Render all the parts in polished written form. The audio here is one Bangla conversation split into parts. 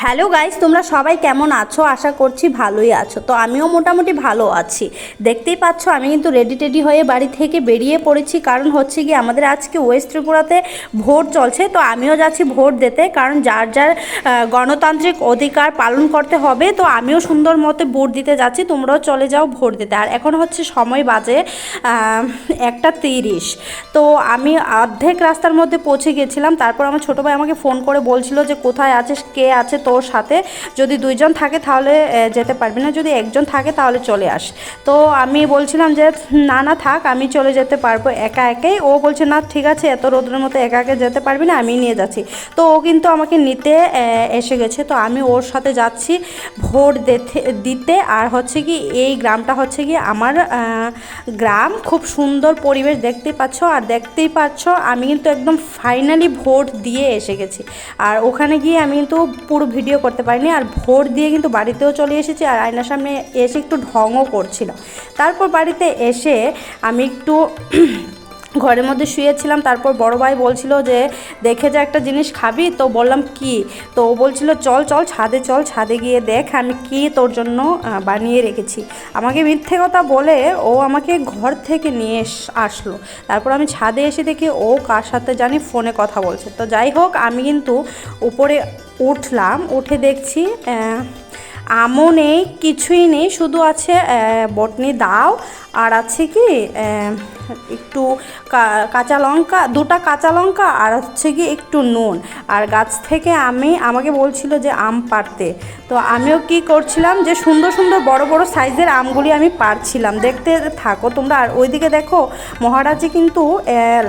হ্যালো গাইস, তোমরা সবাই কেমন আছো? আশা করছি ভালোই আছো। তো আমিও মোটামুটি ভালো আছি। দেখতেই পাচ্ছ আমি কিন্তু রেডি হয়ে বাড়ি থেকে বেরিয়ে পড়েছি। কারণ হচ্ছে কি আমাদের আজকে ওয়েস্ট ত্রিপুরাতে ভোট চলছে। তো আমিও যাচ্ছি ভোট দিতে, কারণ যার যার গণতান্ত্রিক অধিকার পালন করতে হবে। তো আমিও সুন্দর মতো ভোট দিতে যাচ্ছি, তোমরাও চলে যাও ভোট দিতে। আর এখন হচ্ছে সময় বাজে 1:30। তো আমি অর্ধেক রাস্তার মধ্যে পৌঁছে গেছিলাম। তারপর আমার ছোটো ভাই আমাকে ফোন করে বলছিল যে কোথায় আছিস, কে আছে তোর সাথে, যদি দুইজন থাকে তাহলে যেতে পারবি না, যদি একজন থাকে তাহলে চলে আস। তো আমি বলছিলাম যে না থাক, আমি চলে যেতে পারবো একা একাই। ও বলছে না ঠিক আছে, এত রোদের মতো একা একা যেতে পারবি না, আমি নিয়ে যাচ্ছি। তো ও কিন্তু আমাকে নিতে এসে গেছে। তো আমি ওর সাথে যাচ্ছি ভোট দিতে। আর হচ্ছে কি এই গ্রামটা হচ্ছে কি আমার গ্রাম, খুব সুন্দর পরিবেশ দেখতেই পাচ্ছ। আর দেখতেই পাচ্ছ আমি কিন্তু একদম ফাইনালি ভোট দিয়ে এসে গেছি। আর ওখানে গিয়ে আমি কিন্তু পুরো ভিডিও করতে পারিনি। আর ভোট দিয়ে কিন্তু বাড়িতেও চলে এসেছি। আর আয়নার সামনে এসে একটু ঢংও করছিলাম। তারপর বাড়িতে এসে আমি একটু ঘরের মধ্যে শুয়েছিলাম। তারপর বড় ভাই বলছিল যে দেখে যা একটা জিনিস খাবি। তো বললাম কি? তো ও বলছিল চল ছাদে চল, ছাদে গিয়ে দেখ আমি কি তোর জন্য বানিয়ে রেখেছি। আমাকে মিথ্যে কথা বলে ও আমাকে ঘর থেকে নিয়ে আসলো। তারপর আমি ছাদে এসে দেখি ও কার সাথে জানি ফোনে কথা বলছে। তো যাই হোক, আমি কিন্তু উপরে উঠলাম, উঠে দেখছি আমও নেই, কিছুই নেই, শুধু আছে বটনি দাও, আর আছে কি একটু কাঁচা লঙ্কা, 2টা কাঁচা লঙ্কা, আর হচ্ছে কি একটু নুন। আর গাছ থেকে আমাকে বলছিল যে আম পাড়তে। তো আমিও কি করছিলাম যে সুন্দর সুন্দর বড় বড় সাইজের আমগুলি আমি পাড়ছিলাম। দেখতে থাকো তোমরা। আর ওইদিকে দেখো মহারাজি কিন্তু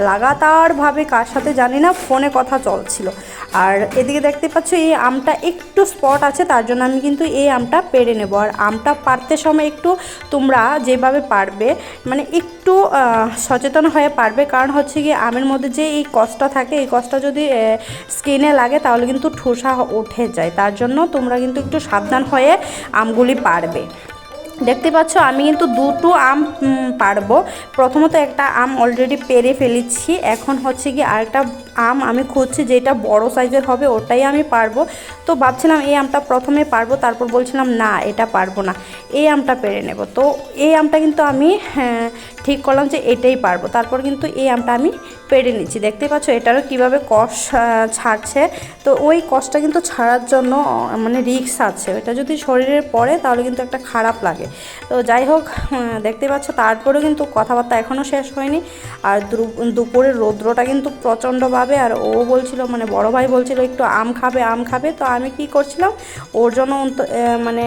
লাগাতারভাবে কার সাথে জানি না ফোনে কথা চলছিল। আর এদিকে দেখতে পাচ্ছ এই আমটা একটু স্পট আছে, তার জন্য আমি কিন্তু এই আমটা পেড়ে নেব। আর আমটা পাড়তে সময় একটু তোমরা যেভাবে পারবে মানে একটু সচেতন হয়ে পারবে। কারণ হচ্ছে কি আমের মধ্যে যে এই কষ্টটা থাকে, এই কষ্টটা যদি স্কিনে লাগে তাহলে কিন্তু ঠোসা উঠে যায়। তার জন্য তোমরা কিন্তু একটু সাবধান হয়ে আমগুলি পারবে। দেখতে পাচ্ছ আমি কিন্তু 2টো আম পারবো। প্রথমত একটা আম অলরেডি পেরে ফেলেছি। এখন হচ্ছে কি আরেকটা আম আমি খুঁজছি যেটা বড় সাইজের হবে, ওটাই আমি পারবো। তো ভাবছিলাম এই আমটা প্রথমে পারবো, তারপর বলছিলাম না এটা পারবো না, এই আমটা পেরে নেব। তো এই আমটা কিন্তু আমি ঠিক করলাম যে এটাই পারবো। তারপর কিন্তু এই আমটা আমি পেরে নিচ্ছি। দেখতে পাচ্ছ এটারও কীভাবে কষ ছাড়ছে। তো ওই কষটা কিন্তু ছাড়ার জন্য মানে রিস্ক আছে, এটা যদি শরীরে পড়ে তাহলে কিন্তু একটা খারাপ লাগে। তো যাই হোক, দেখতে পাচ্ছ তারপরেও কিন্তু কথাবার্তা এখনও শেষ হয়নি। আর দুপুরের রৌদ্রটা কিন্তু প্রচণ্ডভাবে। আর ও বলছিল মানে বড় ভাই বলছিল একটু আম খাবে। তো আমি কি করছিলাম, ওর জন্য মানে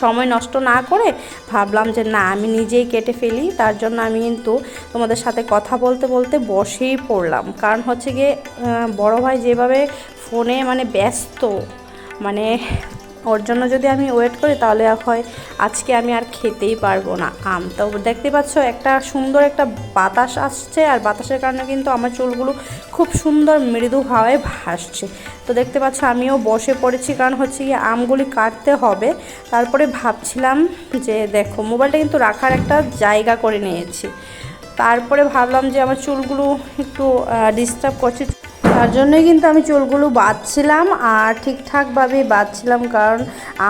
সময় নষ্ট না করে ভাবলাম যে না আমি নিজেই কেটে ফেলি। তার জন্য আমি কিন্তু তোমাদের সাথে কথা বলতে বলতে বসেই পড়লাম। কারণ হচ্ছে গিয়ে বড় ভাই যেভাবে ফোনে মানে ব্যস্ত, মানে ওর জন্য যদি আমি ওয়েট করি তাহলে হয় আজকে আমি আর খেতেই পারবো না আম। তো দেখতে পাচ্ছ একটা সুন্দর একটা বাতাস আসছে। আর বাতাসের কারণে কিন্তু আমার চুলগুলো খুব সুন্দর মৃদু হাওয়ায় ভাসছে। তো দেখতে পাচ্ছ আমিও বসে পড়েছি, কারণ হচ্ছে কি আমগুলি কাটতে হবে। তারপরে ভাবছিলাম যে দেখো মোবাইলটা কিন্তু রাখার একটা জায়গা করে নিয়েছি। তারপরে ভাবলাম যে আমার চুলগুলো একটু ডিস্টার্ব করছে, তার জন্যই কিন্তু আমি চুলগুলো বাঁধছিলাম। আর ঠিকঠাকভাবেই বাঁধছিলাম, কারণ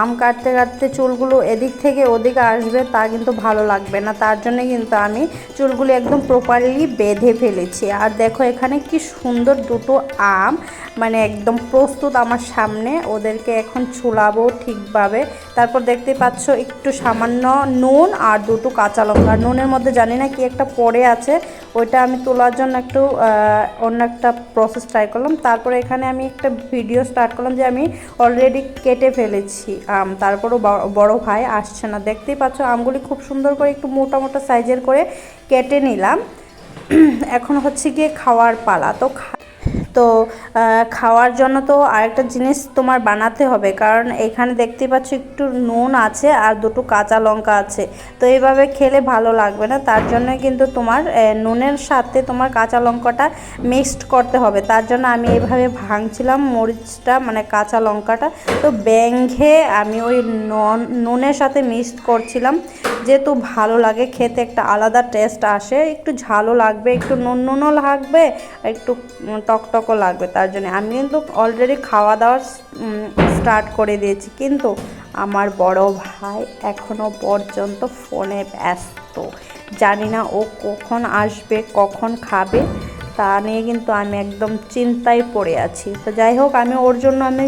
আম কাটতে কাটতে চুলগুলো এদিক থেকে ওদিকে আসবে, তা কিন্তু ভালো লাগবে না। তার জন্যই কিন্তু আমি চুলগুলো একদম প্রপারলি বেঁধে ফেলেছি। আর দেখো এখানে কি সুন্দর 2টো আম মানে একদম প্রস্তুত আমার সামনে, ওদেরকে এখন ছুলাবো ঠিকভাবে। তারপর দেখতে পাচ্ছ একটু সামান্য নুন আর 2টো কাঁচা লঙ্কা। নুনের মধ্যে জানি না কি একটা পড়ে আছে, ওইটা আমি তোলার জন্য একটু অন্য একটা প্রসেস ট্রাই করলাম। তারপরে এখানে আমি একটা ভিডিও স্টার্ট করলাম যে আমি অলরেডি কেটে ফেলেছি আম। তারপরও বড় ভাই আসছে না। দেখতেই পাচ্ছ আমগুলি খুব সুন্দর করে একটু মোটা সাইজের করে কেটে নিলাম। এখন হচ্ছে গিয়ে খাওয়ার পালা। তো খাওয়ার জন্য তো আরেকটা জিনিস তোমার বানাতে হবে, কারণ এখানে দেখতে পাচ্ছ একটু নুন আছে আর 2টো কাঁচা লঙ্কা আছে। তো এইভাবে খেলে ভালো লাগবে না, তার জন্য কিন্তু তোমার নুনের সাথে তোমার কাঁচা লঙ্কাটা মিক্সড করতে হবে। তার জন্য আমি এইভাবে ভাঙছিলাম মরিচটা মানে কাঁচা লঙ্কাটা। তো ব্যাঙে আমি ওই নুনের সাথে মিক্সড করছিলাম, যেহেতু ভালো লাগে খেতে, একটা আলাদা টেস্ট আসে। একটু ঝালও লাগবে, একটু নুনও লাগবে, একটু টক কতক্ষণ লাগবে, তার জন্য আমি কিন্তু অলরেডি খাওয়া দাওয়া স্টার্ট করে দিয়েছি। কিন্তু আমার বড় ভাই এখনও পর্যন্ত ফোনে ব্যস্ত। জানি না ও কখন আসবে, কখন খাবে, তা নিয়ে কিন্তু আমি একদম চিন্তায় পড়ে আছি। তো যাই হোক, আমি ওর জন্য আমি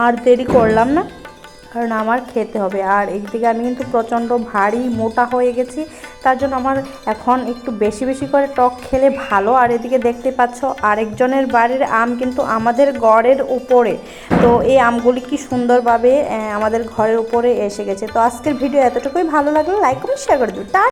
আর দেরি করলাম না, কারণ আমার খেতে হবে। আর একদিকে আমি কিন্তু প্রচণ্ড ভারী মোটা হয়ে গেছি, তার জন্য আমার এখন একটু বেশি বেশি করে টক খেলে ভালো। আর এদিকে দেখতে পাচ্ছ আরেকজনের বাড়ির আম কিন্তু আমাদের ঘরের উপরে। তো এই আমগুলি কি সুন্দরভাবে আমাদের ঘরের উপরে এসে গেছে। তো আজকের ভিডিও এতটুকুই, ভালো লাগলে লাইক কমেন্ট শেয়ার করে দিও।